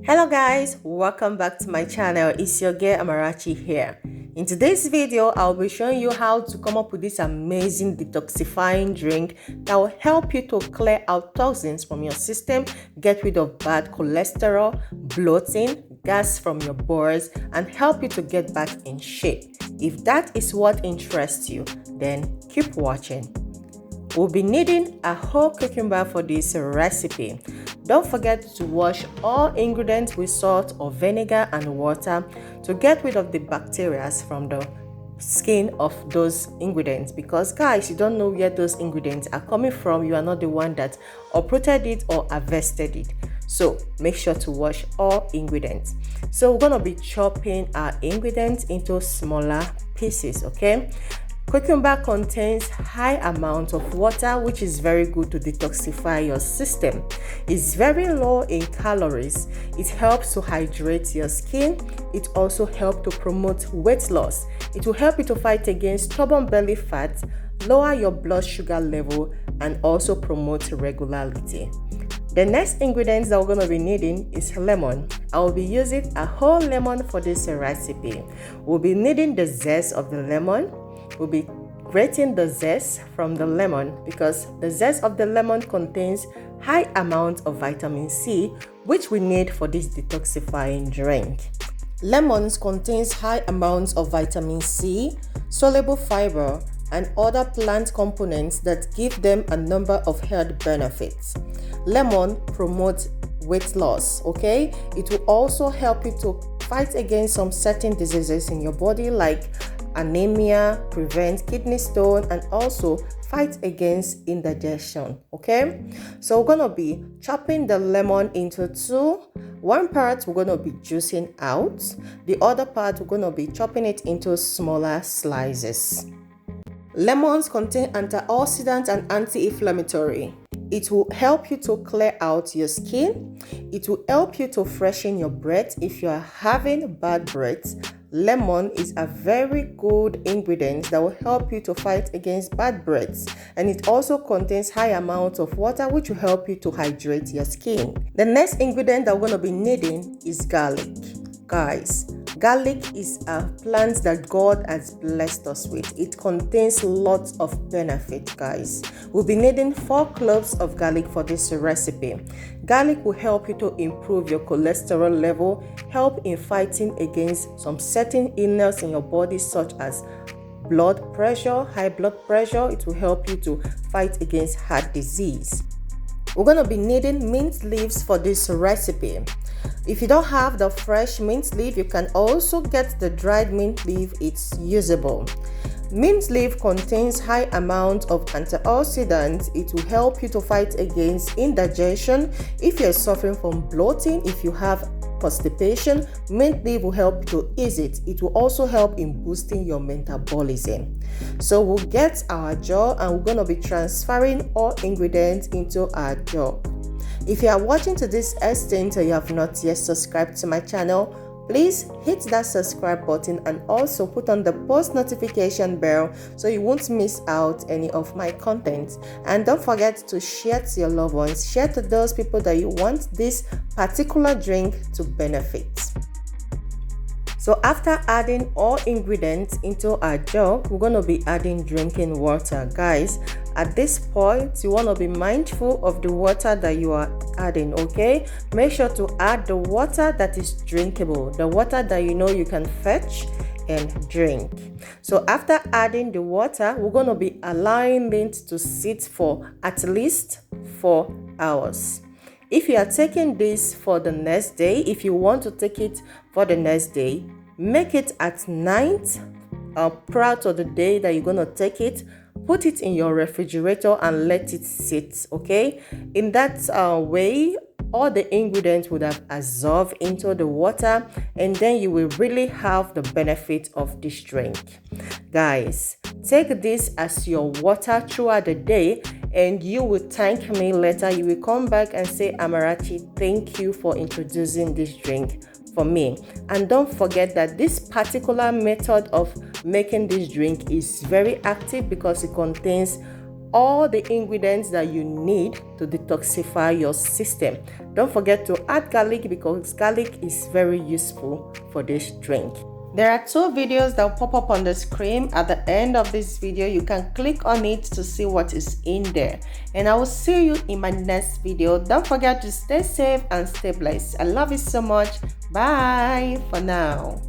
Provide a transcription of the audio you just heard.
Hello guys, welcome back to my channel. It's your girl Amarachi here. In today's video, I'll be showing you how to come up with this amazing detoxifying drink that will help you to clear out toxins from your system, get rid of bad cholesterol, bloating, gas from your pores, and help you to get back in shape. If that is what interests you, then keep watching. We'll be needing a whole cucumber for this recipe. Don't forget to wash all ingredients with salt or vinegar and water to get rid of the bacteria from the skin of those ingredients, because guys, you don't know where those ingredients are coming from. You are not the one that uprooted it or harvested it. So make sure to wash all ingredients. So we're going to be chopping our ingredients into smaller pieces, okay? Cucumber contains high amounts of water, which is very good to detoxify your system. It's very low in calories. It helps to hydrate your skin. It also helps to promote weight loss. It will help you to fight against stubborn belly fat, lower your blood sugar level, and also promote regularity. The next ingredients that we're going to be needing is lemon. I will be using a whole lemon for this recipe. We'll be needing the zest of the lemon. We'll be grating the zest from the lemon because the zest of the lemon contains high amounts of vitamin C, which we need for this detoxifying drink. Lemons contains high amounts of vitamin C, soluble fiber, and other plant components that give them a number of health benefits. Lemon promotes weight loss, okay? It will also help you to fight against some certain diseases in your body like anemia, prevent kidney stone, and also fight against indigestion. Okay, so we're gonna be chopping the lemon into two. One part we're gonna be juicing out, the other part we're gonna be chopping it into smaller slices. Lemons contain antioxidants and anti-inflammatory. It will help you to clear out your skin. It will help you to freshen your breath if you are having bad breath. Lemon is a very good ingredient that will help you to fight against bad breaths, and it also contains high amounts of water, which will help you to hydrate your skin. The next ingredient that we're going to be needing is garlic. Guys, garlic is a plant that God has blessed us with. It contains lots of benefit, guys. We'll be needing 4 cloves of garlic for this recipe. Garlic will help you to improve your cholesterol level, help in fighting against some certain illness in your body such as blood pressure, high blood pressure. It will help you to fight against heart disease. We're going to be needing mint leaves for this recipe. If you don't have the fresh mint leaf, you can also get the dried mint leaf. It's usable. Mint leaf contains high amounts of antioxidants. It will help you to fight against indigestion. If you're suffering from bloating, if you have constipation, mint leaf will help to ease it. It will also help in boosting your metabolism. So we'll get our jar and we're going to be transferring all ingredients into our jar. If you are watching to this extent or you have not yet subscribed to my channel, please hit that subscribe button and also put on the post notification bell so you won't miss out any of my content. And don't forget to share to your loved ones, share to those people that you want this particular drink to benefit. So after adding all ingredients into our jar, we're going to be adding drinking water. Guys, at this point, you want to be mindful of the water that you are adding, okay? Make sure to add the water that is drinkable, the water that you know you can fetch and drink. So after adding the water, we're going to be allowing it to sit for at least 4 hours. If you are taking this for the next day, if you want to take it for the next day, make it at night prior to the day that you're going to take it. Put it in your refrigerator and let it sit, okay? In that way, all the ingredients would have absorbed into the water, and then you will really have the benefit of this drink. Guys, take this as your water throughout the day, and you will thank me later. You will come back and say, Amarachi, thank you for introducing this drink for me. And don't forget that this particular method of making this drink is very active because it contains all the ingredients that you need to detoxify your system. Don't forget to add garlic because garlic is very useful for this drink. There are 2 videos that will pop up on the screen at the end of this video. You can click on it to see what is in there. And I will see you in my next video. Don't forget to stay safe and stay blessed. I love you so much. Bye for now.